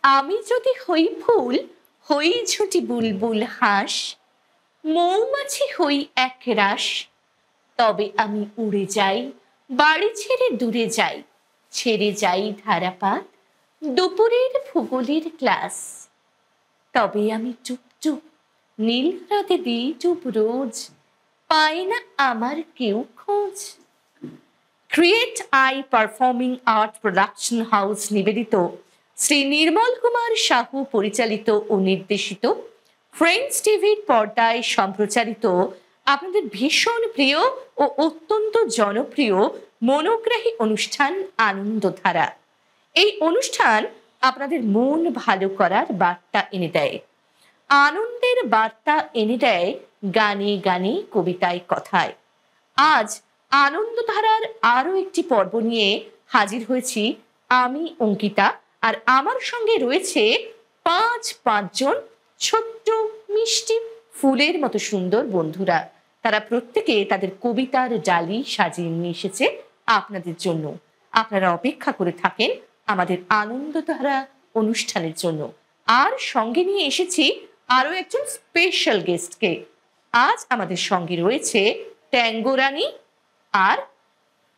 আমি যদি হই ফুল, হই ঝুঁটি বুলবুল হাঁস, মৌমাছি হই একরাশ, তবে আমি উড়ে যাই, বাড়ি ছেড়ে দূরে যাই, ছেড়ে যাই ধারাপাত, দুপুরের ভূগোলের ক্লাস। তবে আমি টুপটুপ নীল হ্রদে দিই ডুব রোজ, পায় না আমার কেউ খোঁজ। Create I performing art production house নিবেদিত শ্রী নির্মল কুমার সাহু পরিচালিত ও নির্দেশিত ফ্রেন্ডস টিভির পর্দায় সম্প্রচারিত আপনাদের ভীষণ প্রিয় ও অত্যন্ত জনপ্রিয় মনোগ্রাহী অনুষ্ঠান আনন্দধারা। এই অনুষ্ঠান আপনাদের মন ভালো করার বার্তা এনে দেয়, আনন্দের বার্তা এনে দেয় গানে গানে, কবিতায়, কথায়। আজ আনন্দধারার আরো একটি পর্ব নিয়ে হাজির হয়েছি আমি অঙ্কিতা, আর আমার সঙ্গে রয়েছে পাঁচজন ছোট্ট মিষ্টি ফুলের মতো সুন্দর বন্ধুরা। তারা প্রত্যেকে তাদের কবিতার ডালি সাজিয়ে নিয়ে এসেছে আপনাদের জন্য। আপনারা অপেক্ষা করে থাকেন আমাদের আনন্দধারা অনুষ্ঠানের জন্য। আর সঙ্গে নিয়ে এসেছি আরো একজন স্পেশাল গেস্টকে। আজ আমাদের সঙ্গে রয়েছে ট্যাঙ্গোরানী আর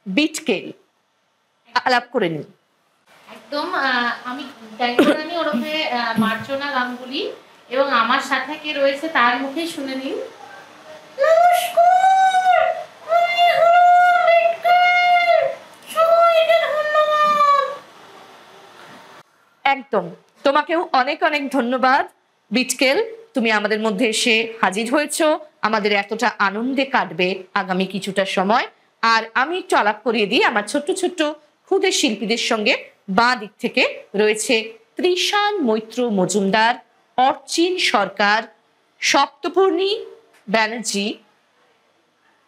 বিটকেল। আলাপ করে নিন। একদম আমি ট্যাঙ্গোরানী ওরফে মার্জনা গাঙ্গুলি, এবং আমার সাথে কে রয়েছে তার মুখেই শুনে নিন। নমস্কার, আমি হলাম বিটকেল, সবাইকে ধন্যবাদ। একদম, তোমাকেও অনেক অনেক ধন্যবাদ বিটকেল, তুমি আমাদের মধ্যে এসে হাজির হয়েছো। আমাদের এতটা আনন্দে কাটবে আগামী কিছুটা সময়। আর আমি একটু আলাপ করিয়ে দিই আমার ছোট্ট ছোট্ট ক্ষুদে শিল্পীদের সঙ্গে। বাঁ দিক থেকে রয়েছে ত্রিশান মৈত্র মজুমদার, অর্চিন সরকার, সপ্তপূর্ণী ব্যানার্জি,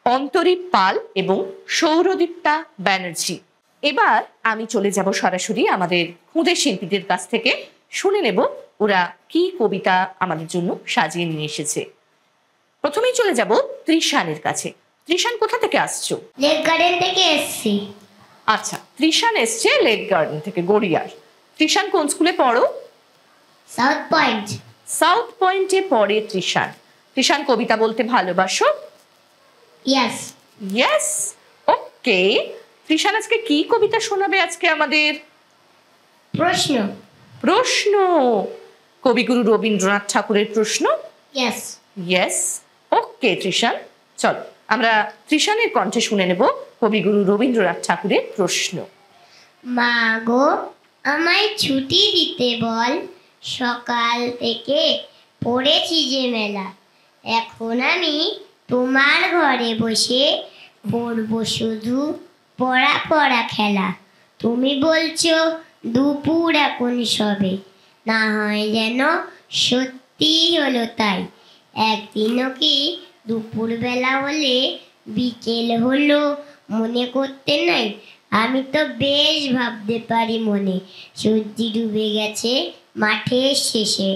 অন্তরীপ পাল এবং সৌরদীপ্তা ব্যানার্জি। এবার আমি চলে যাব সরাসরি আমাদের ক্ষুদে শিল্পীদের কাছ থেকে, শুনে নেব ওরা কি কবিতা আমাদের জন্য সাজিয়ে নিয়ে এসেছে। প্রথমেই চলে যাব ত্রিশানের কাছে। ত্রিশান, কোথা থেকে আসছো? লেক গার্ডেন থেকে এসেছি। আচ্ছা, ত্রিশান এসছে লেক গার্ডেন থেকে, গড়িয়ার। ত্রিশান কোন স্কুলে পড়ো? South point. সাউথ পয়েন্টে পড়ে ত্রিশান। ত্রিশান, কবিতা বলতে ভালোবাসো? ইয়েস। ইয়েস, ওকে। ত্রিশান আজকে কি কবিতা শোনাবে আজকে আমাদের? প্রশ্ন। প্রশ্ন, কবিগুরু রবীন্দ্রনাথ ঠাকুরের প্রশ্ন? ইয়েস। ইয়েস, ওকে ত্রিশান, চলো আমরা ত্রিশানের কণ্ঠে শুনে নেব কবিগুরু রবীন্দ্রনাথ ঠাকুরের প্রশ্ন। মা গো, আমায় ছুটি দিতে বল, সকাল থেকে পড়েছি যে মেলা। এখন আমি তোমার ঘরে বসে পড়বো শুধু পড়া পড়া খেলা। তুমি বলছো দুপুর এখন সবে, না হয় যেন সত্যি হলো তাই। একদিনও কি দুপুরবেলা হলে বিকেল হলো মনে করতে নাই? আমি তো বেশ ভাবতে পারি মনে, সূর্য ডুবে গেছে মাঠের শেষে।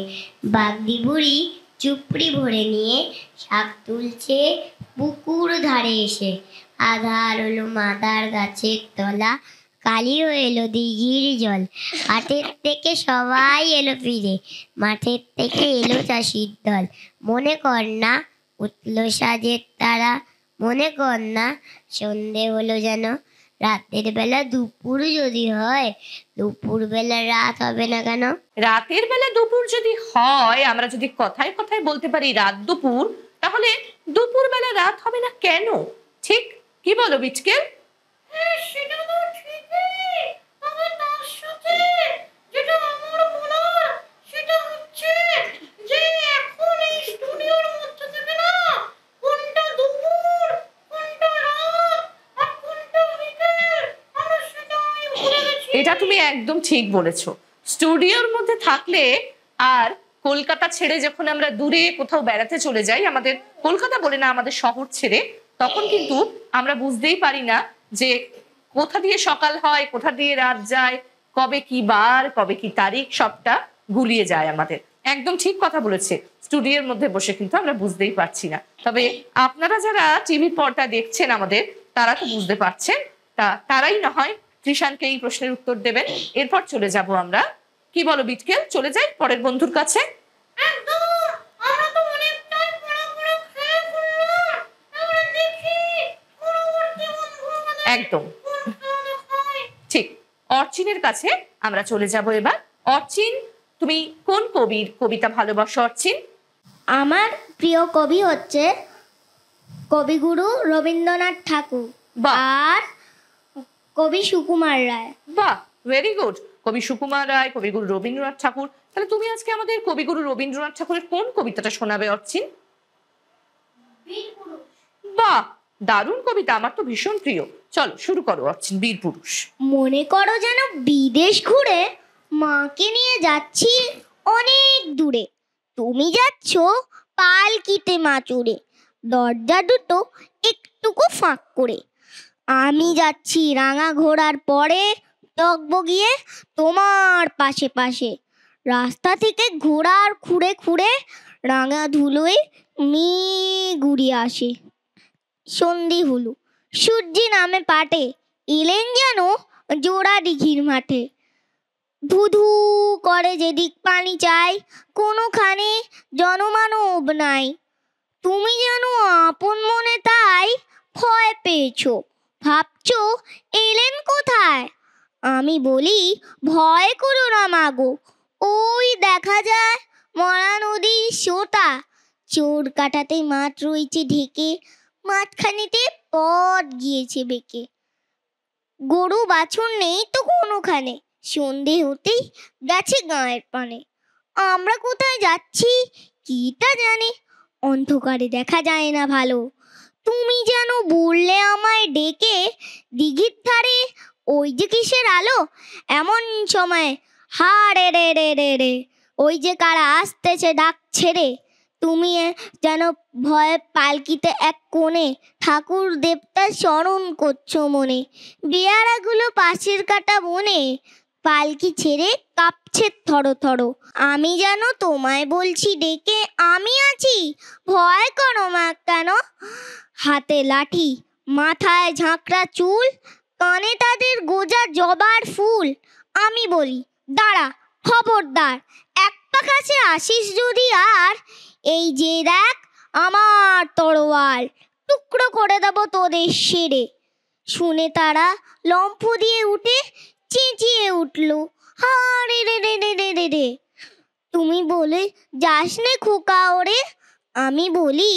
বাগদি বুড়ি চুপড়ি ভরে নিয়ে শাক তুলছে পুকুর ধারে এসে। আধার হলো মাদার গাছের তলা, কালি হয়ে এলো দিঘির জল। হাটের থেকে সবাই এলো ফিরে, মাঠের থেকে এলো চাষির দল। মনে কর না উঠল সাজের তারা, মনে কর না সন্ধে হলো যেন। রাতের বেলা দুপুর যদি হয়, দুপুর বেলা রাত হবে না কেন? রাতের বেলা দুপুর যদি হয়, আমরা যদি কথায় কথায় বলতে পারি রাত দুপুর, তাহলে দুপুর বেলা রাত হবে না কেন? ঠিক কি বলো বিটকেল? সেটা তো ঠিকই, তবে তার সাথে যেটা আমার বলার সেটা হচ্ছে যে এখন এই স্টুডিওর মধ্যে থেকে না কোনটা দুপুর, কোনটা রাত আর কোনটা বিকেল, আমরা সেটাই ভুলে গেছি। এটা তুমি একদম ঠিক বলেছো। স্টুডিওর মধ্যে থাকলে আর কলকাতা ছেড়ে যখন আমরা দূরে কোথাও বেড়াতে চলে যাই, আমাদের কলকাতা বলে না, আমাদের শহর ছেড়ে, তখন কিন্তু আমরা বুঝতেই পারি না যে কোথা দিয়ে সকাল হয়, কোথা দিয়ে রাত যায়, কবে কি বার, কবে কি তারিখ, সবটা গুলিয়ে যায় আমাদের। একদম ঠিক কথা বলেছে। স্টুডিওর মধ্যে বসে কিন্তু আমরা বুঝতেই পারছি না। তবে আপনারা যারা টিভি পর্দা দেখছেন আমাদের, তারা তো বুঝতে পারছেন। তারাই না হয় ত্রিশানকে এই প্রশ্নের উত্তর দেবেন। এরপর চলে যাব আমরা কি বলো বিটকেল, চলে যাই পরের বন্ধুর কাছে? একদম, আমরা তো অনেকটাই পড়া খেয়ে ফেললাম। এবার দেখি পরবর্তী বন্ধু আমাদের একদম কোন খেলা দেখায়। ঠিক। অর্চিনের কাছে আমরা চলে যাব এবার। অর্চিন, তুমি কোন কবির কবিতা ভালোবাসো অর্চিন? আমার প্রিয় কবি হচ্ছে কবিগুরু রবীন্দ্রনাথ ঠাকুর বাহ আর কবি সুকুমার রায়। বাহ, ভেরি গুড। কবি সুকুমার রায়, কবিগুরু রবীন্দ্রনাথ ঠাকুর। তাহলে তুমি আজকে আমাদের কবিগুরু রবীন্দ্রনাথ ঠাকুরের কোন কবিতাটা শোনাবে অর্চিন? বীরপুরুষ। বাহ, দারুণ কবিতা, আমার তো ভীষণ প্রিয়। চলো শুরু করো অর্চিন, বীর পুরুষ। মনে করো যেন বিদেশ ঘুরে মাকে নিয়ে যাচ্ছি অনেক দূরে। তুমি যাচ্ছ পালকিতে মাচুরে, দরজা দুটো একটুকু ফাঁক করে। আমি যাচ্ছি রাঙা ঘোড়ার পরে, টকবগিয়ে তোমার পাশে পাশে। রাস্তা থেকে ঘোড়ার খুঁড়ে খুঁড়ে রাঙা ধুলোয় গুড়িয়ে আসে। সন্ধি হলো, সূর্যি নামে পাটে, এলেন যেন জোড়া দিঘির মাঠে। ধুধু করে যেদিক পানি চাই, কোনোখানে জনমানব নাই। তুমি যেন আপন মনে তাই ভয় পেয়েছো, ভাবছো এলেন কোথায়। আমি বলি ভয় করো না মাগো, ওই দেখা যায় মরা নদীর সোতা। চোর কাটাতে মাঠ রয়েছে ঢেকে, মাঝখানেতে পথ গিয়েছে বেঁকে। গরু বাছুর নেই তো কোনোখানে, সন্ধে হতেই গেছে গাঁয়ের পানে। আমরা কোথায় যাচ্ছি কিটা জানি, অন্ধকারে দেখা যায় না ভালো। তুমি যেন বললে আমায় ডেকে, দিঘির ধারে ওই যে কিসের আলো। এমন সময় হা রে রে রে রে রে, ওই যে কারা আসতেছে ডাক ছেড়ে। তুমি যেন ভয়ে পালকিতে এক কোণে ঠাকুর দেবতার স্মরণ করছো মনে। বেয়ারাগুলো পাশের কাটা বনে পালকি ছেড়ে কাঁপছে থরো থরো। আমি যেন তোমায় বলছি ডেকে, আমি আছি ভয় করো মা কেন। হাতে লাঠি, মাথায় ঝাঁকড়া চুল, কানে তাদের গোজা জবার ফুল। আমি বলি দাঁড়া খবরদার, এক পা কাছে আসিস যদি আর, এই যে দেখ আমার তরোয়াল, টুকরো করে দেব তোদের সেরে। শুনে তারা লম্ফ দিয়ে উঠে চেঁচিয়ে উঠল, হা রে রে রে রে রে রে রে। তুমি বলে যাস নে খোকা ওরে। আমি বলি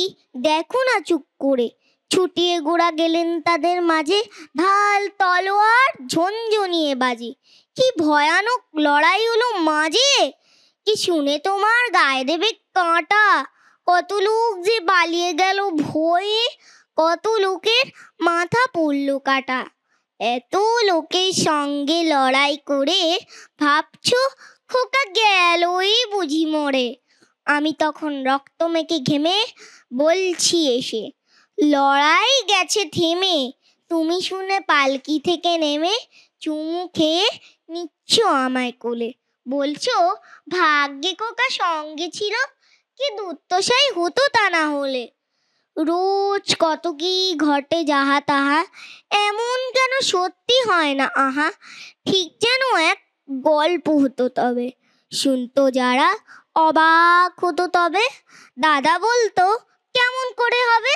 দেখো না চুপ করে। ছুটিয়ে গোড়া গেলেন তাদের মাঝে, ঢাল তলোয়ার ঝনঝনিয়ে বাজে। কি ভয়ানক লড়াই হলো মাঝে, কি শুনে তোমার গায়ে দেবে কাঁটা। কত লোক যে পালিয়ে গেল ভয়ে, কত লোকের মাথা পড়ল কাটা। এত লোকের সঙ্গে লড়াই করে ভাবছো খোকা গেলই বুঝি মরে। আমি তখন রক্ত মেখে ঘেমে বলছি এসে, লড়াই গেছে থেমে। তুমি শুনে পালকি থেকে নেমে চুমু খেয়ে নিচ্ছ আমায় কোলে। বলছো ভাগ্যে খোকা সঙ্গে ছিল, কি দুর্দশাই হতো তা না হলে। রোজ কত কি ঘটে যাহা তাহা, এমন কেন সত্যি হয় না আহা। ঠিক যেন এক গল্প হতো তবে, শুনতো যারা অবাক হতো তবে। দাদা বলতো কেমন করে হবে,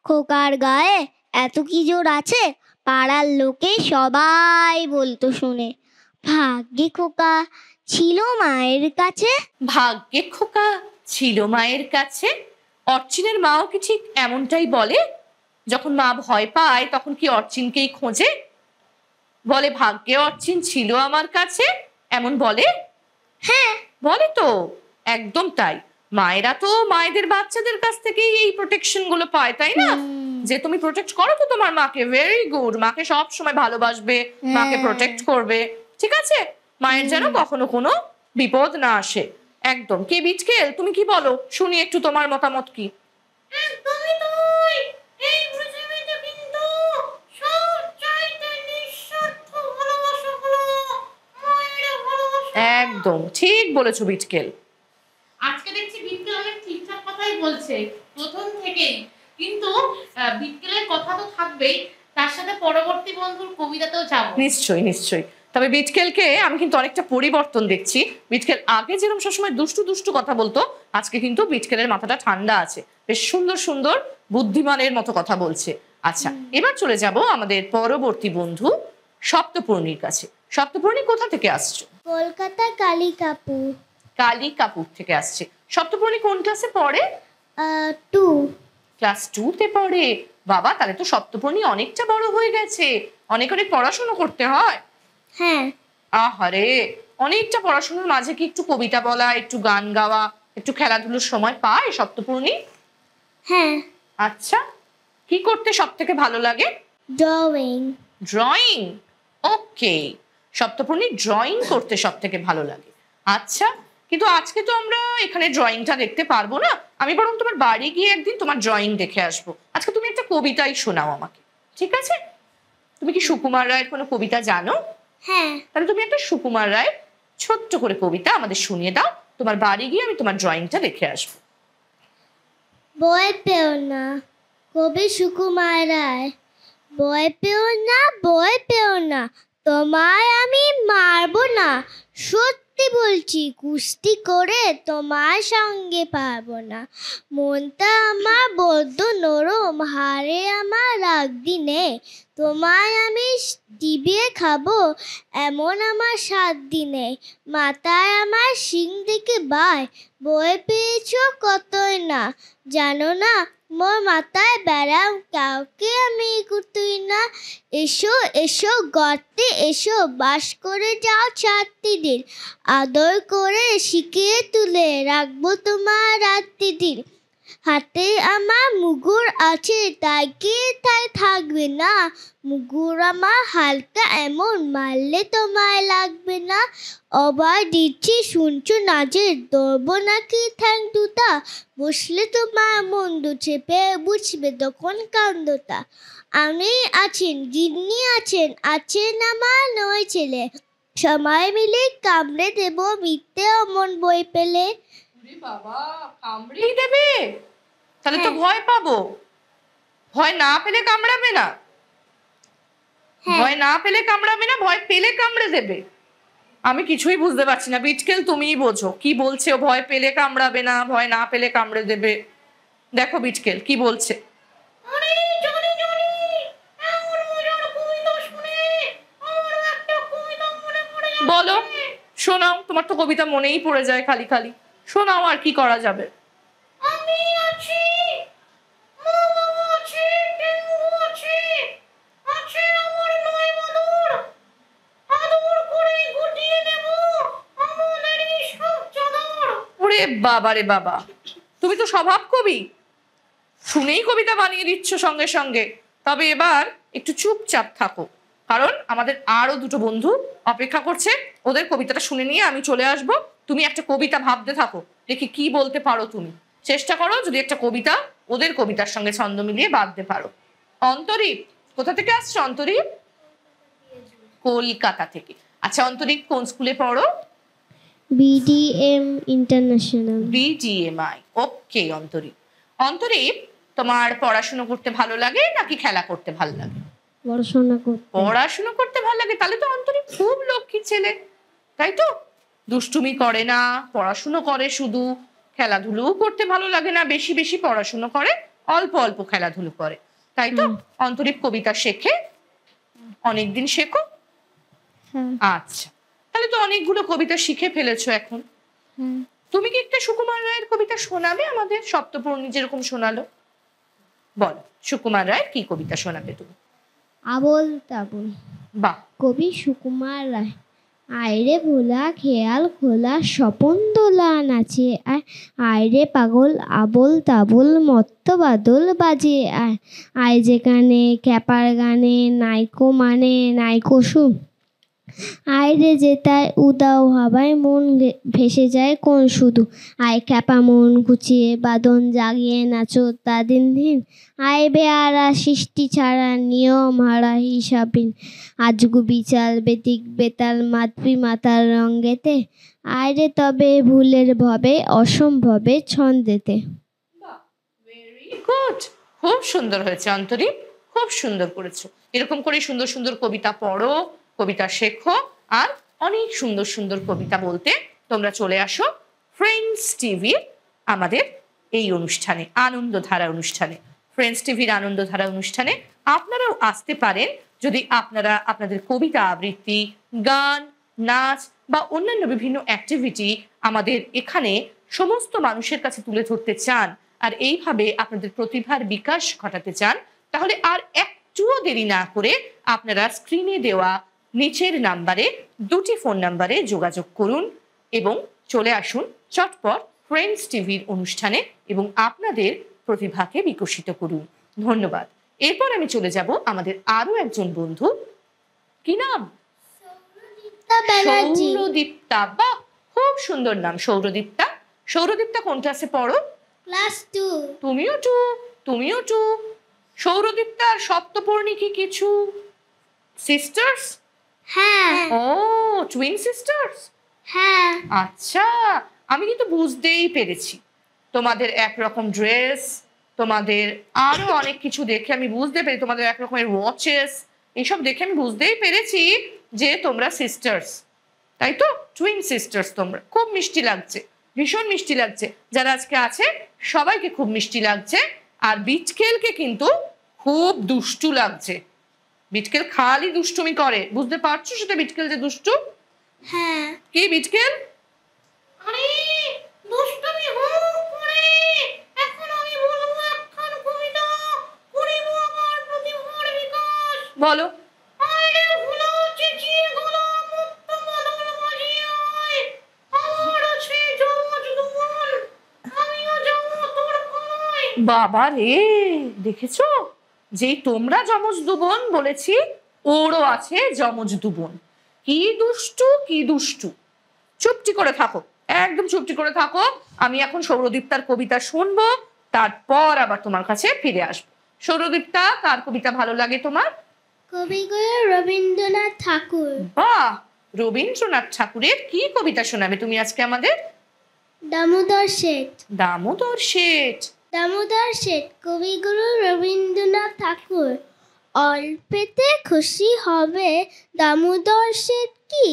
খোকার গায়ে এত কি জোর আছে। পাড়ার লোকে সবাই বলতো শুনে, ভাগ্যে খোকা ছিল মায়ের কাছে। ভাগ্যে খোকা ছিল মায়ের কাছে। অর্চিনের মাও কি ঠিক এমনটাই বলে? যখন মা ভয় পায় তখন কি অর্চিনকেই খোঁজে, বলে ভাগ্যে অর্চিন ছিল আমার কাছে, এমন বলে? হ্যাঁ বলে তো, একদম তাই। মায়েরা তো মায়েদের বাচ্চাদের কাছ থেকেই এই প্রোটেকশন গুলো পায়, তাই না? যে তুমি প্রোটেক্ট করো তো তোমার মাকে, ভেরি গুড। মাকে সব সময় ভালোবাসবে, মাকে প্রোটেক্ট করবে, ঠিক আছে? মায়ের যেন কখনো কোনো বিপদ না আসে। একদম। কে বিটকেল, তুমি কি বলো শুনি একটু, তোমার মতামত কি? একদমই তাই। এই পৃথিবীতে কিন্তু সবচাইতে নিঃস্বার্থ ভালোবাসা হলো মায়ের ভালোবাসা। একদম ঠিক বলেছো বিটকেল। আজকে দেখছি বিটকেল অনেক ঠিকঠাক কথাই বলছে প্রথম থেকেই, কিন্তু বিটকেলের কথা তো থাকবেই, তার সাথে পরবর্তী বন্ধুর কবিতাতেও যাব। নিশ্চয়ই নিশ্চয়ই। তবে বিটকেলকে আমি কিন্তু অনেকটা পরিবর্তন দেখছি। বিটকেল আগে যেরকম সবসময় দুষ্টু দুষ্টু কথা বলতো, আজকে কিন্তু বিটকেলের মাথাটা ঠান্ডা আছে, বেশ সুন্দর সুন্দর বুদ্ধিমানের মতো কথা বলছে। আচ্ছা, এবার চলে যাব আমাদের পরবর্তী বন্ধু সপ্তপর্ণীর কাছে। সপ্তপর্ণী কোথা থেকে আসছো? কলকাতা কালিকাপুর। কালিকাপুর থেকে আসছে। সপ্তপর্ণী কোন ক্লাসে পড়ে? 2। ক্লাস 2 তে পড়ে। বাবা, তাহলে তো সপ্তপর্ণী অনেকটা বড় হয়ে গেছে, অনেক অনেক পড়াশোনা করতে হয়। হ্যাঁ। আহারে, অনেকটা পড়াশোনার মাঝে কি একটু কবিতা বলা, একটু গান গাওয়া, একটু খেলাধুলোর সময় পায় সপ্তপর্ণী? হ্যাঁ। আচ্ছা, কি করতে সব থেকে ভালো লাগে? ড্রয়িং। ড্রয়িং। ওকে, সপ্তপর্ণী ড্রয়িং করতে সব থেকে ভালো লাগে। আচ্ছা, কিন্তু আজকে তো আমরা এখানে ড্রয়িংটা দেখতে পারবো না, আমি বরং তোমার বাড়ি গিয়ে একদিন তোমার ড্রয়িং দেখে আসবো। আজকে তুমি একটা কবিতাই শোনাও আমাকে, ঠিক আছে? তুমি কি সুকুমার রায়ের কোনো কবিতা জানো? হ্যাঁ। তাহলে তুমি একটা সুকুমার রায়ের ছোট্ট করে কবিতা আমাদের শুনিয়ে দাও, তোমার বাড়ি গিয়ে আমি তোমার ড্রয়িংটা দেখে আসবো। ভয় পেও না, কবি সুকুমার রায়। ভয় পেও না, ভয় পেও না, তোমায় আমি মারবো না। সত্যি বলছি, কুস্তি করে তোমার সঙ্গে পারবো না। মনটা আমার বড্ড নরম, হারে আমার রাগ দিনে। তোমায় আমি চিবিয়ে খাবো, এমন আমার 7 দিনে। মাথায় আমার শিং থেকে বায়, ভয় পেয়েছো কতই না। জানো না, মোর মাথায় বেড়াম, কাউকে আমি কুতুই না। এসো এসো গর্তে এসো, বাস করে যাও 4টি দিন। আদর করে শিখিয়ে তুলে রাখবো তোমার রাত্রি দিন। হাতে আমার মুগুর আছে, তাই কি তাই থাকবে না। মুগুর আমার হালকা এমন, মারলে তোমায় লাগবে না। অবার দিচ্ছি শুনছো না যে, ধরবো নাকি ঠ্যাং দুটা। বসলে তোমার মন্দ চেপে, বুঝবে তখন কাণ্ডটা। আমি আছেন, গিন্নি আছেন, আছেন আমার 9 ছেলে। সবাই মিলে কামড়ে দেব, মিথ্যে অমন বই পেলে। বাবা, কামড়েই দেবে? তাহলে তো হ্যাঁ। ভয় পাবো। ভয় না পেলে কামড়াবে না? হ্যাঁ। ভয় না পেলে কামড়াবে না, ভয় পেলে কামড়ে দেবে? আমি কিছুই বুঝতে পারছি না। বিটকেল, তুমিই বোঝো কি বলছে ও। ভয় পেলে কামড়াবে না, ভয় না পেলে কামড়ে দেবে। দেখো বিটকেল কি বলছে। আরে জানি জানি, এমন মজার কবিতা শুনে আমার একটা কবিতা মনে পড়ে যাচ্ছে। বলো, শোনাও। তোমার তো কবিতা মনেই পড়ে যায় খালি খালি, শোনাও, আর কি করা যাবে? আমি আছি, মা বাবা আছে, টেঙ্গু আছে, আছে আমার 9 বাদুর। আদর করে গুটিয়ে নেব আমাদেরই সব চাদর। ওরে বাবা রে বাবা, তুমি তো স্বভাব কবি, শুনেই কবিতা বানিয়ে দিচ্ছ সঙ্গে সঙ্গে। তবে এবার একটু চুপচাপ থাকো, কারণ আমাদের আরো 2টো বন্ধু অপেক্ষা করছে। ওদের কবিতাটা শুনে নিয়ে আমি চলে আসব। তুমি একটা কবিতা ভাবতে থাকো, দেখি কি বলতে পারো তুমি। চেষ্টা করো যদি একটা কবিতা ওদের কবিতার সঙ্গে ছন্দ মিলিয়ে বাঁধতে পারো। অন্তরীপ, কোথা থেকে আসছো অন্তরীপ? কলকাতা থেকে। আচ্ছা অন্তরীপ, কোন স্কুলে পড়ো? BDM international. BDMI। ওকে অন্তরীপ। অন্তরীপ, তোমার পড়াশোনা করতে ভালো লাগে নাকি খেলা করতে ভালো লাগে? পড়াশোনা করতে। পড়াশোনা করতে ভালো লাগে, তাহলে তো অন্তরীপ খুব লক্ষ্মী ছেলে, তাই তো? দুষ্টুমি করে না, পড়াশুনো করে শুধু। খেলাধুলোও করতে ভালো লাগে না, বেশি বেশি পড়াশুনো করে, অল্প অল্প খেলাধুলো করে, তাই তো? অন্তরীপ কবিতা শেখে, অনেকদিন শেখো। আচ্ছা, তাহলে তো অনেকগুলো কবিতা শিখে ফেলেছো এখন। তুমি কি একটা সুকুমার রায়ের কবিতা শোনাবে আমাদের? সপ্তপর্ণী যেরকম শোনালো, বল সুকুমার রায়ের কি কবিতা শোনাবে তুমি? আবোল তাবোল। বাহ, কবি সুকুমার রায়। আয়রে ভোলা খেয়াল খোলা, স্বপন দোলা নাচে আয়। আয়রে পাগল আবোল তাবোল, মত্ত বাদল বাজে আয়। আয় যেখানে ক্যাপার গানে, নাইকো মানে নাইকো সুর। আয়রে যেতায় উদাও হাওয়ায়, মন ভেসে যায় কোন শুধু। আয় খ্যাপা মন গুছিয়ে, বাদন জাগিয়ে নাচো তা দিন দিন। আয় বেয়ারা সৃষ্টি ছাড়া, নিয়ম হারা হিসাবিন। আজগু বিচাল বেতিক বেতাল, মাতৃ মাতার রঙ্গেতে। আয়রে তবে ভুলের ভবে, অসম্ভবে ছন্দেতে। ভেরি গুড, খুব সুন্দর হয়েছে অন্তরীপ, খুব সুন্দর করেছো। এরকম করে সুন্দর সুন্দর কবিতা পড়ো, কবিতা শেখো, আর অনেক সুন্দর সুন্দর কবিতা বলতে তোমরা চলে আসো ফ্রেন্ডস টিভির আমাদের এই অনুষ্ঠানে, আনন্দধারা অনুষ্ঠানে। ফ্রেন্ডস টিভির আনন্দধারা অনুষ্ঠানে আপনারাও আসতে পারেন যদি আপনারা আপনাদের কবিতা আবৃত্তি, গান, নাচ বা অন্যান্য বিভিন্ন অ্যাক্টিভিটি আমাদের এখানে সমস্ত মানুষের কাছে তুলে ধরতে চান আর এইভাবে আপনাদের প্রতিভার বিকাশ ঘটাতে চান, তাহলে আর একটুও দেরি না করে আপনারা স্ক্রিনে দেওয়া নিচের নাম্বারে, দুটি ফোন নাম্বারে যোগাযোগ করুন এবং চলে আসুন চটপট ফ্রেন্ডস টিভির অনুষ্ঠানে এবং আপনাদের প্রতিভাকে বিকশিত করুন। ধন্যবাদ। এরপর আমি চলে যাব আমাদের আরো একজন বন্ধু, কি নাম? সৌরদীপ্তা। বাহ, খুব সুন্দর নাম, সৌরদীপ্তা। সৌরদীপ্তা কোন ক্লাসে পড়ো? ক্লাস 2। তুমিও 2, তুমিও 2। সৌরদীপ্তার সপ্তপর্ণী কি কিছু সিস্টার্স? হ্যাঁ। ও, টুইন সিস্টার্স। হ্যাঁ। আচ্ছা, আমি কিন্তু বুঝতেই পেরেছি তোমাদের একরকম ড্রেস, তোমাদের আরো অনেক কিছু দেখে আমি বুঝতে পেরেছি, তোমাদের এক রকমের ওয়াচেস, এইসব দেখে আমি বুঝতেই পেরেছি যে তোমরা সিস্টার্স, তাই তো? টুইন সিস্টার্স তোমরা। খুব মিষ্টি লাগছে, ভীষণ মিষ্টি লাগছে। যারা আজকে আছে সবাইকে খুব মিষ্টি লাগছে। আর বিটকেলকে কিন্তু খুব দুষ্টু লাগছে। বিটকেল খালি দুষ্টুমি করে, বুঝতে পারছো সেটা? বিটকেল যে দুষ্টু। হ্যাঁ। কি বিটকেল? আরে দুষ্টুমি হোক পরে, এখন আমি বলবো একখান কবিতা, করিব আমার প্রতিভার বিকাশ। বলো। আরে ভুলো চেঁচিয়ে গলা মুক্ত মদন বাজিয়ে আয়, আমার আছে জমজ দুমন, আমিও যাবো তোর কোনায়। বাবা রে, দেখেছো? যেই তোমরা যমজ দুবোন বলেছি, ওরও আছে যমজ দুবোন। কি দুষ্টু, কি দুষ্টু। চুপটি করে থাকো, একদম চুপটি করে থাকো। আমি এখন সৌরদীপ্তার কবিতা শুনবো, তারপর আবার তোমার কাছে ফিরে আসবো। সৌরদীপ্তা, কার কবিতা ভালো লাগে তোমার? কবিগুরু রবীন্দ্রনাথ ঠাকুর। বাহ, রবীন্দ্রনাথ ঠাকুরের কি কবিতা শোনাবে তুমি আজকে আমাদের? দামোদর শেঠ। দামোদর শেঠ। দামোদর শেঠ কবিগুরু রবীন্দ্রনাথ ঠাকুর। অল্পেতে খুশি হবে দামোদর শেঠ কি,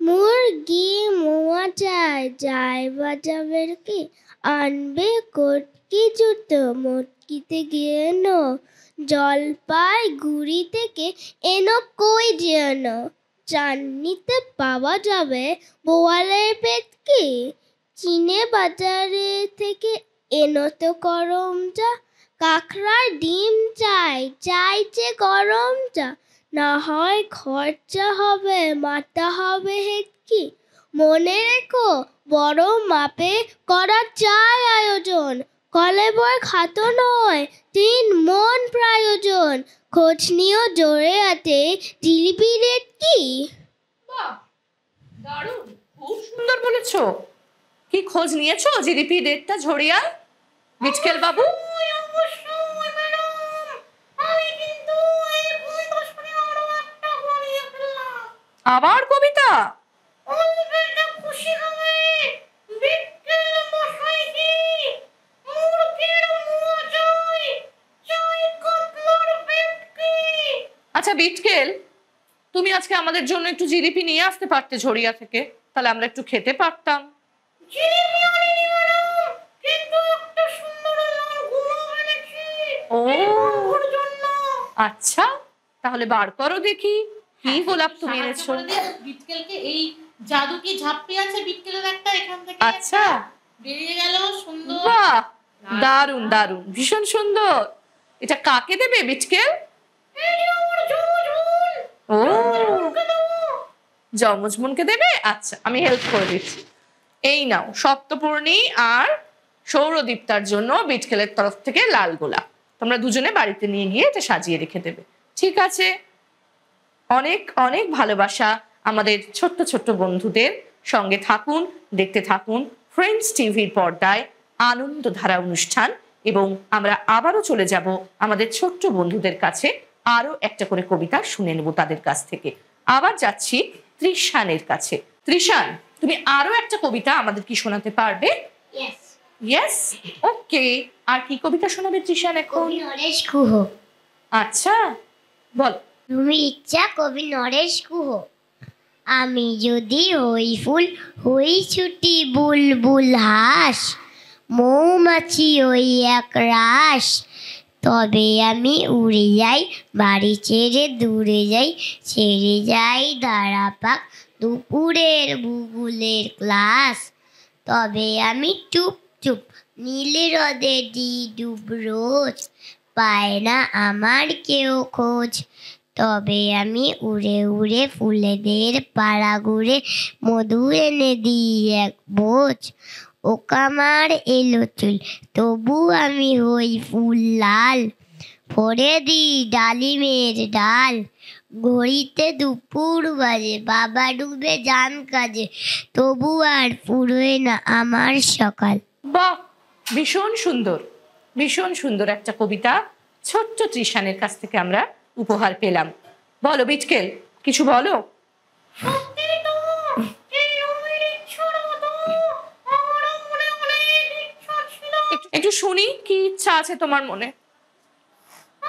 মুরগি মোয়া যায় যায় বাজাবের কি, আনবে কটকি জুতো মটকিতে গিয়ে এনো, জলপাইগুড়ি থেকে এনো কই যেন, চাননিতে পাওয়া যাবে বোয়ালের পেট কি, চীনে বাজারে থেকে এনো তো গরম চা, কাঁকড়ার ডিম চাই চাইছে গরম চা, না হয় খরচা হবে মাথা হবে হেটকি, মনে রেখো বড় মাপে করা চাই আয়োজন, কলেবর খাতো নয় 3 মন প্রয়োজন, খোঁজ নিও জোরে হাতে জিলিপি রেট কি। বাহ, দারুণ, খুব সুন্দর বলেছো। কি খোঁজ নিয়েছো জিডিপি রেটটা ঝরিয়া বিটকেল বাবু? অবশ্যই ম্যাডাম, আমি কিন্তু এই কবিতা শুনে আরো একটা বানিয়ে ফেললাম। আবার কবিতা? অল্পেতে খুশি হবে বিটকেল মশাই কি, মুরগির মোয়া চাই চাই কাতলার পেট কি। আচ্ছা বিটকেল, তুমি আজকে আমাদের জন্য একটু জিলিপি নিয়ে আসতে পারতে ঝরিয়া থেকে, তাহলে আমরা একটু খেতে পারতাম। জিলিপি আনিনি ম্যাডাম, কিন্তু একটা সুন্দর লাল গোলাপ এনেছি ও এই গল্পের জন্য। আচ্ছা, তাহলে বার করো দেখি কি গোলাপ তুমি এনেছো। বিটকেলকে এই জাদু কি ঝাপ্পি আছে বিটকেলের একটা, এখান থেকে আচ্ছা, বেরিয়ে গেল সুন্দর। বাহ, দারুণ দারুণ, ভীষণ সুন্দর। এটা কাকে দেবে বিটকেল? এই যে আমার জমজ বোন, ও, ওকে দেবো। যমজ বোনকে দেবে? আচ্ছা, আমি হেল্প করে দিচ্ছি। এই নাও সপ্তপূর্ণী আর সৌরদীপ্তার জন্য বিটকেলের তরফ থেকে লাল গোলাপ। তোমরা দুজনে বাড়িতে নিয়ে গিয়ে এটা সাজিয়ে রেখে দেবে, ঠিক আছে? অনেক অনেক ভালোবাসা আমাদের ছোট্ট ছোট্ট বন্ধুদের সঙ্গে থাকুন, দেখতে থাকুন ফ্রেন্ডস টিভির পর্দায় আনন্দধারা অনুষ্ঠান। এবং আমরা আবারও চলে যাব আমাদের ছোট্ট বন্ধুদের কাছে, আরো একটা করে কবিতা শুনে নেব তাদের কাছ থেকে। আবার যাচ্ছি ত্রিশানের কাছে। ত্রিশান, তুমি আরো একটা কবিতা আমাদের কি শোনাতে পারবে? ইয়েস। ইয়েস, ওকে। আর কি কবিতা শোনাবে ত্রিশান এখন? কবি নরেশ গুহ। আচ্ছা, বল। তুমি ইচ্ছা কবি নরেশ গুহ। আমি যদি হই ফুল হই ছুটি বুলবুল হাঁস, মৌমাছি ওই এক রাস, তবে আমি উড়ে যাই বাড়ি ছেড়ে দূরে যাই, ছেড়ে যাই দাঁড়া পাক দুপুরের ভূগোলের ক্লাস। তবে আমি চুপ চুপ নীলে হ্রদে দিই ডুব রোজ, পায় না আমার কেউ খোঁজ। তবে আমি উড়ে উড়ে ফুলেদের পাড়া ঘুরে মধু এনে দিই এক বোঝ। ওকামার এলো চুল তবু আমি হই ফুল লাল, ভরে দিই ডালিমের ডাল। ঘড়িতে দুপুর বাজে বাবা ডুবে যান কাজে, তবু আর ফুরোয় না আমার সকাল। বাহ, ভীষণ সুন্দর, ভীষণ সুন্দর একটা কবিতা ছোট্ট তৃষানের কাছ থেকে আমরা উপহার পেলাম। বলো বিটকেল, কিছু বলো। সত্যি তো, এই রুমির ইচ্ছার মতো আমারও মনে অনেক ইচ্ছা ছিল। একটু শুনি কি ইচ্ছা আছে তোমার মনে।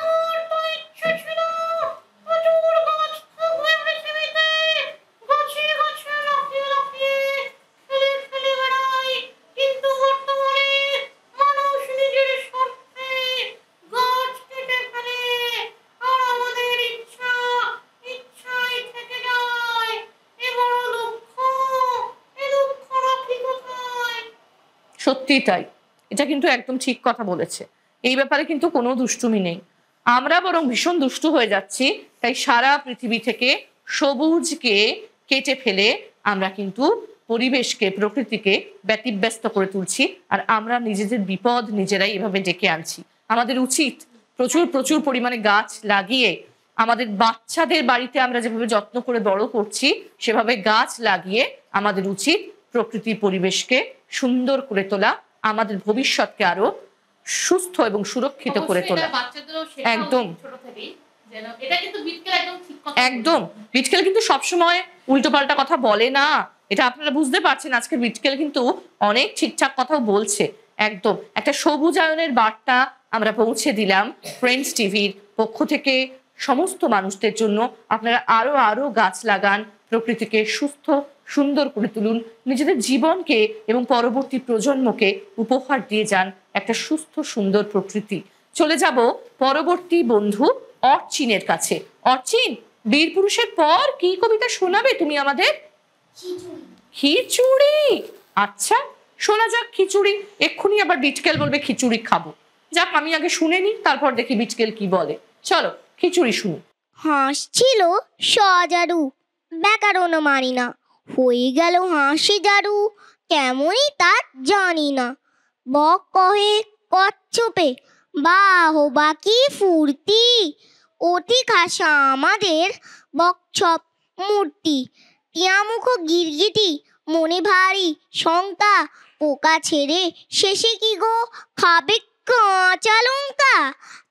আমার তো ইচ্ছে ছিল প্রচুর গাছ থাকবে পৃথিবীতে, গাছে গাছে লাফিয়ে লাফিয়ে খেলে খেলে বেড়াই। কিন্তু বর্তমানে মানুষ নিজের স্বার্থে গাছ কেটে ফেলে, আর আমাদের ইচ্ছাই থেকে যায়। এ বড় দুঃখ, এ দুঃখ রাখি কোথায়? সত্যি তাই, এটা কিন্তু একদম ঠিক কথা বলেছে। এই ব্যাপারে কিন্তু কোনো দুষ্টুমি নেই, আমরা বরং ভীষণ দুষ্টু হয়ে যাচ্ছি। তাই সারা পৃথিবী থেকে সবুজকে কেটে ফেলে আমরা কিন্তু পরিবেশকে, প্রকৃতিকে ব্যতিব্যস্ত করে তুলছি, আর আমরা নিজেদের বিপদ নিজেরাই এভাবে ডেকে আনছি। আমাদের উচিত প্রচুর প্রচুর পরিমাণে গাছ লাগিয়ে, আমাদের বাচ্চাদের বাড়িতে আমরা যেভাবে যত্ন করে বড় করছি সেভাবে গাছ লাগিয়ে আমাদের উচিত প্রকৃতির পরিবেশকে সুন্দর করে তোলা, আমাদের ভবিষ্যৎকে আরো সুস্থ এবং সুরক্ষিত করে তোলা। একদম একদম। বিটকেল কিন্তু সবসময় উল্টোপাল্টা কথা বলে না, এটা আপনারা বুঝতে পারছেন। আজকে বিটকেল কিন্তু অনেক ঠিকঠাক কথাও বলছে। একদম একটা সবুজায়নের বার্তা আমরা পৌঁছে দিলাম ফ্রেন্ডস টিভির পক্ষ থেকে সমস্ত মানুষদের জন্য। আপনারা আরো আরো গাছ লাগান, প্রকৃতিকে সুস্থ সুন্দর করে তুলুন, নিজেদের জীবনকে এবং পরবর্তী প্রজন্মকে উপহার দিয়ে যান একটা সুস্থ সুন্দর প্রকৃতি। চলে যাব পরবর্তী বন্ধু অর্চিনের কাছে। অর্চিন, বীর পুরুষের পর কি কবিতা শোনাবে তুমি আমাদের? খিচুড়ি। আচ্ছা, শোনা যাক খিচুড়ি। এক্ষুনি আবার বিটকেল বলবে খিচুড়ি খাবো। যাক, আমি আগে শুনে নি, তারপর দেখি বিটকেল কি বলে। চলো খিচুড়ি শুনি। হাঁস ছিল সজারু, ব্যাকরণ মানি না, হয়ে গেল হাসি জারু, কেমনই তার জানি না। বক কহে কচ্ছপে, বাহ বাকি ফুর্তি, অতি খাসা আমাদের বকছপ মূর্তি। টিয়ামুখ গিরগিটি, মনে ভারী শঙ্কা, পোকা ছেড়ে শেষে কি গো খাবে কাঁচা লঙ্কা।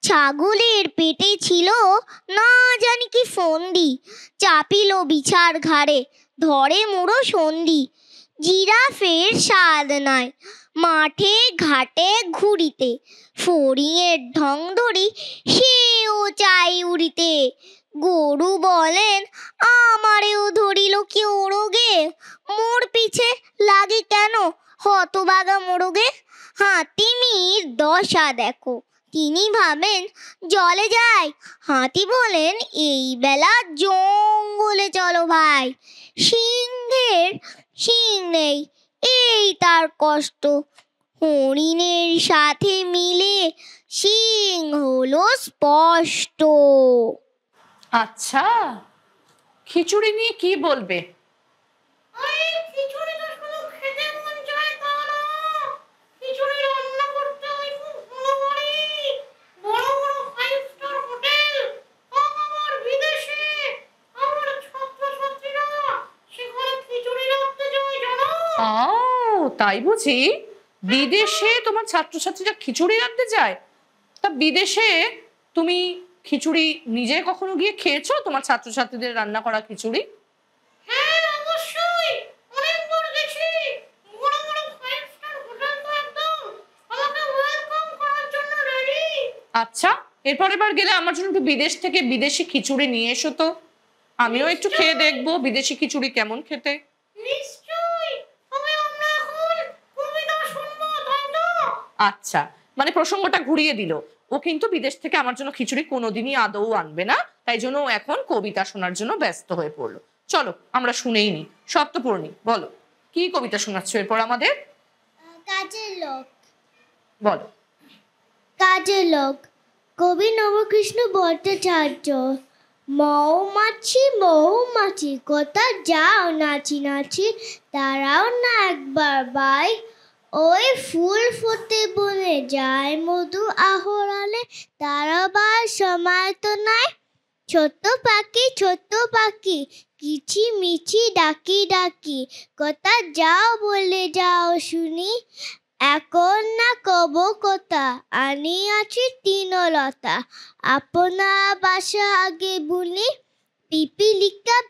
ছাগলের পেটে ছিল না জানি কি ফন্দি, চাপিল বিছার ঘাড়ে ধরে মুড়ো সন্ধি। জিরাফের স্বাদ নাই মাঠে ঘাটে ঘুরিতে, ফড়িংয়ের ঢং ধরি সেও চাই উড়িতে। গরু বলেন আমারেও ধরিল কি ওরগে, মোর পিছে লাগে কেন হতবাগা মোরগে। হাতিমির দশা দেখো, তিনি ভাবেন জলে যায়, হাতি বলেন এই বেলা জঙ্গলে চলো ভাই। সিংহের শিং নেই এই তার কষ্ট, হরিণের সাথে মিলে শিং হলো স্পষ্ট। আচ্ছা, খিচুড়ি নিয়ে কি বলবে? এই খিচুড়ি তো শুধু খেতে মন চায় তা না, খিচুড়ি রান্না করতে হয় খুব ভালো করে। বড় বড় 5 স্টার হোটেল, আমার বিদেশে আমার ছাত্রছাত্রীরা সেখানে খিচুড়ি রাখতে যায় জানো। তাই বুঝি? বিদেশে তোমার ছাত্রছাত্রীরা খিচুড়ি রাখতে যায়? তা বিদেশে তুমি খিচুড়ি নিজে কখনো গিয়ে খেয়েছো, তোমার ছাত্রছাত্রীদের রান্না করা খিচুড়ি? হ্যাঁ অবশ্যই, অনেকবার গেছি। বড় বড় 5 স্টার হোটেল তো একদম আমাকে ওয়েলকাম করার জন্য রেডি। আচ্ছা, এরপর এবার গেলে আমার জন্য একটু বিদেশ থেকে বিদেশি খিচুড়ি নিয়ে এসো তো। আমিও একটু খেয়ে দেখবো বিদেশি খিচুড়ি কেমন খেতে। নিশ্চয়ই, তবে আমরা এখন কবিতা শুনবো, তাই তো? আচ্ছা, মানে প্রসঙ্গটা ঘুরিয়ে দিল। ও কিন্তু বিদেশ থেকে আমার জন্য খিচুড়ি কোনোদিনই আদৌ আনবে না, তাই জন্য ও এখন কবিতা শোনার জন্য ব্যস্ত হয়ে পড়লো। চলো আমরা শুনেই নি। সপ্তপূর্ণী, বলো কি কবিতা শোনাচ্ছ এরপর আমাদের? কাজের লোক। বলো। কাজের লোক, কবি নবকৃষ্ণ ভট্টাচার্য। মৌমাছি মৌমাছি কোথা যাও নাচি নাচি, দাঁড়াও না একবার ভাই, ওই ফুল ফুটে বনে যায় মধু আহরালে, দাঁড়াবার সময় তো নাই। ছোট্ট পাখি কিচি মিচি ডাকি ডাকি, কোথা যাও বলে যাও শুনি, এখন না কব কথা আনি আছি তৃণলতা, আপনার বাসা আগে বলি,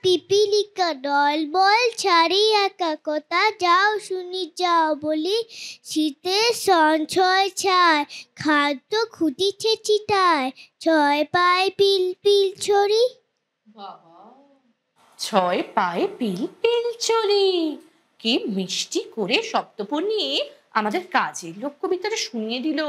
পিপিলিকা দল বল ছাড়ি একা, কোথা যাও শুনি যাও বলি, শীতের সঞ্চয় ছায় খাদ্য খুঁটিছে চিটায়, ছয় পায় পিল পিল ছড়ি। ছয় পায়ে পিল পিল চলি। কি মিষ্টি করে সপ্তপর্ণী আমাদের কাজের লোক কবিতাটা শুনিয়ে দিল।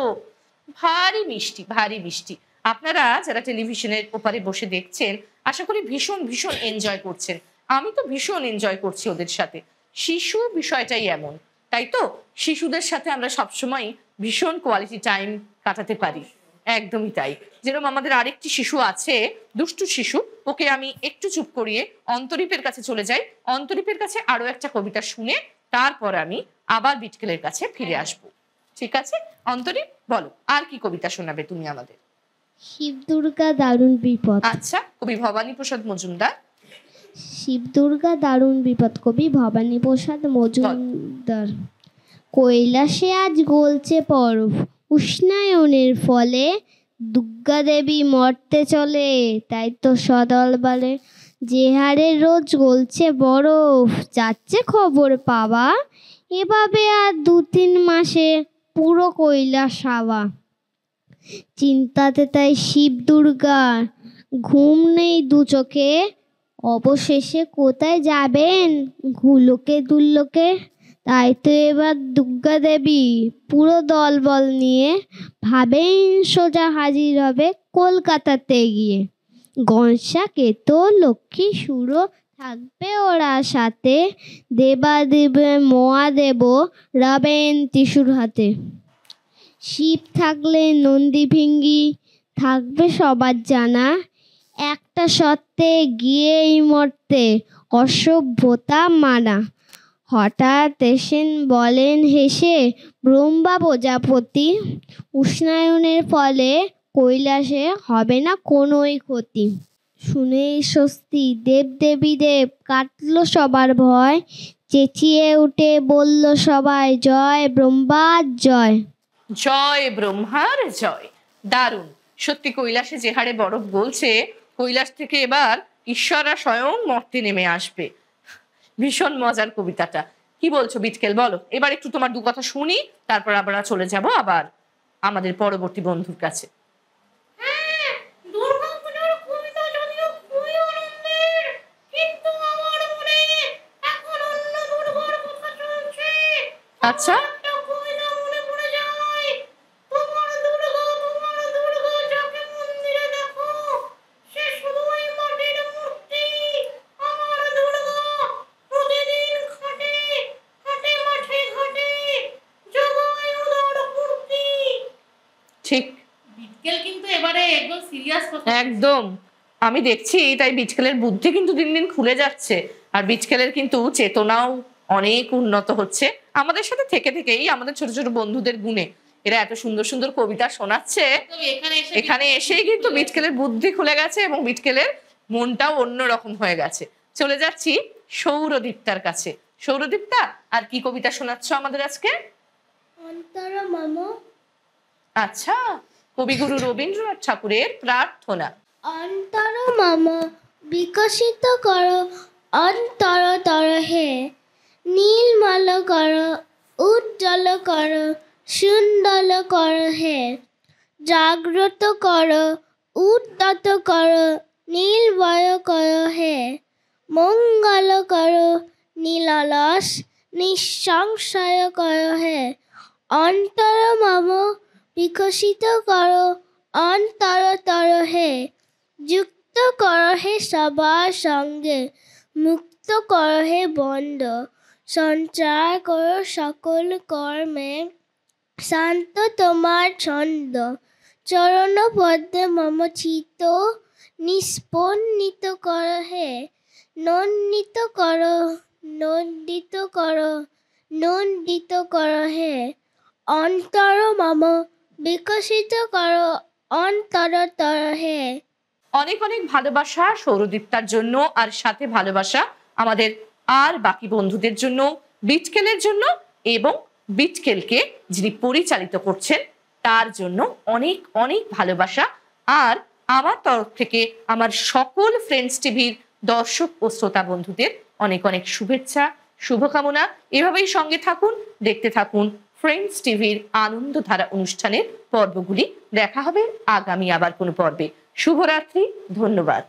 ভারী মিষ্টি, ভারী মিষ্টি। আপনারা যারা টেলিভিশনের ওপারে বসে দেখছেন, আশা করি ভীষণ ভীষণ এনজয় করছেন। আমি তো ভীষণ এনজয় করছি ওদের সাথে। শিশু বিষয়টাই এমন, তাই তো? শিশুদের সাথে আমরা সবসময় ভীষণ কোয়ালিটি টাইম কাটাতে পারি। একদমই তাই। যেরকম আমাদের আরেকটি শিশু আছে, দুষ্টু শিশু, ওকে আমি একটু চুপ করিয়ে অন্তরীপের কাছে চলে যাই। অন্তরীপের কাছে আরো একটা কবিতা শুনে তারপর আমি আবার বিটকেলের কাছে ফিরে আসব। ঠিক আছে অন্তরীপ, বলো আর কি কবিতা শোনাবে তুমি আমাদের? শিব দুর্গা দারুণ বিপদ। আচ্ছা, কবি ভবানী প্রসাদ মজুমদার। শিব দুর্গা দারুণ বিপদ, কবি ভবানী প্রসাদ মজুমদার। কৈলাসে আজ গলছে পরব, উষ্ণায়নের ফলে দুর্গা দেবী মরতে চলে, তাই তো সদল বলে, যে হারে রোজ গলছে বরফ, যাচ্ছে খবর পাওয়া, এভাবে আর 2-3 মাসে পুরো কৈলাস হাওয়া। চিন্তাতে তাই শিব দুর্গার ঘুম নেই দু চোখে, অবশেষে কোথায় যাবেন ঘুলোকে দুল্লোকে, তাই তো এবার দুর্গা দেবী পুরো দলবল নিয়ে ভাবেন সোজা হাজির হবে কলকাতাতে গিয়ে, গণেশা কেতো লক্ষ্মী সুরো থাকবে ওরা সাথে, দেবা দেবে মহাদেব রবেন ত্রিশূল হাতে, শিব থাকলে নন্দী ভিঙ্গি থাকবে সবার জানা, একটা সত্ত্বে গিয়েই মরতে অসভ্যতা মানা। হঠাৎ এসেন বলেন হেসে ব্রহ্মা প্রজাপতি, উষ্ণায়নের ফলে কৈলাসে হবে না কোনোই ক্ষতি। শুনেই স্বস্তি দেব দেবী দেব কাটলো সবার ভয়, চেঁচিয়ে উঠে বলল সবাই জয় ব্রহ্মার জয়। জয় ব্রহ্মার জয়। দারুণ। সত্যি কৈলাসে যে হারে বরফ গলছে, কৈলাস থেকে এবার ঈশ্বররা স্বয়ং মর্তে নেমে আসবে। ভীষণ মজার কবিতাটা। কি বলছো বিটকেল, বলো এবার একটু তোমার দু কথা শুনি, তারপর আমরা চলে যাব আবার আমাদের পরবর্তী বন্ধুর কাছে। হ্যাঁ, দুর্গাপূজার কবিতা যদিও খুবই আনন্দের, কিন্তু আমার মনে এখন অন্য দুর্গার কথা চলছে। আচ্ছা, একটা কবিতা মনে পড়ে যায়, তোমার দুর্গা যাকে মন্দিরে দেখো, সে শুধুই মাটির মূর্তি। আমার দুর্গা প্রতিদিন খাটে হাটে মাঠে ঘাটে, জগায় উদর ফুর্তি। ঠিক বিটকেল কিন্তু এবারে একদম সিরিয়াস কথা। একদম। আমি দেখছি তাই বিটকেলের বুদ্ধি কিন্তু দিন দিন খুলে যাচ্ছে, আর বিটকেলের কিন্তু চেতনাও অনেক উন্নত হচ্ছে আমাদের সাথে থেকে থেকেই। আমাদের ছোট ছোট বন্ধুদের গুণে এরা এত সুন্দর সুন্দর কবিতা শোনাচ্ছে, এখানে এসেই কিন্তু বিটকেলের বুদ্ধি খুলে গেছে এবং বিটকেলের মনটাও অন্যরকম হয়ে গেছে। চলে যাচ্ছি সৌরদীপ্তার কাছে। সৌরদীপ্তা, আর কি কবিতা শোনাচ্ছ আমাদের আজকে? অন্তর মাম। আচ্ছা, কবিগুরু রবীন্দ্রনাথ ঠাকুরের প্রার্থনা। অন্তর মাম বিকশিত করো অন্তর তর হে, নীলমল করো উজ্জ্বল করো সুন্দর করো হে, জাগ্রত করো উদ্যত করো নীলময় করো হে, মঙ্গল করো নীলালস, নিঃসংশয় করো হে, অন্তর মম বিকশিত করো অন্তরতর হে, যুক্ত করো হে সবার সঙ্গে, মুক্ত করো হে বন্ধ, সঞ্চার করো সকল কর্মে, শান্ত তোমার ছন্দ, চরণ পদ্মে মম চিত্ত, নিষ্পন্নিত করো হে, নন্দিত করো, নন্দিত করো, নন্দিত করো হে, অন্তর মম বিকশিত করো অন্তরতর হে। অনেক অনেক ভালোবাসা সৌরদীপ্তার জন্য, আর সাথে ভালোবাসা আমাদের আর বাকি বন্ধুদের জন্য, বিটকেলের জন্য, এবং বিটকেলকে যিনি পরিচালিত করছেন তার জন্য অনেক অনেক ভালোবাসা। আর আমার তরফ থেকে আমার সকল ফ্রেন্ডস টিভির দর্শক ও শ্রোতা বন্ধুদের অনেক অনেক শুভেচ্ছা, শুভকামনা। এভাবেই সঙ্গে থাকুন, দেখতে থাকুন ফ্রেন্ডস টিভির আনন্দধারা অনুষ্ঠানের পর্বগুলি। দেখা হবে আগামী আবার কোনো পর্বে। শুভরাত্রি, ধন্যবাদ।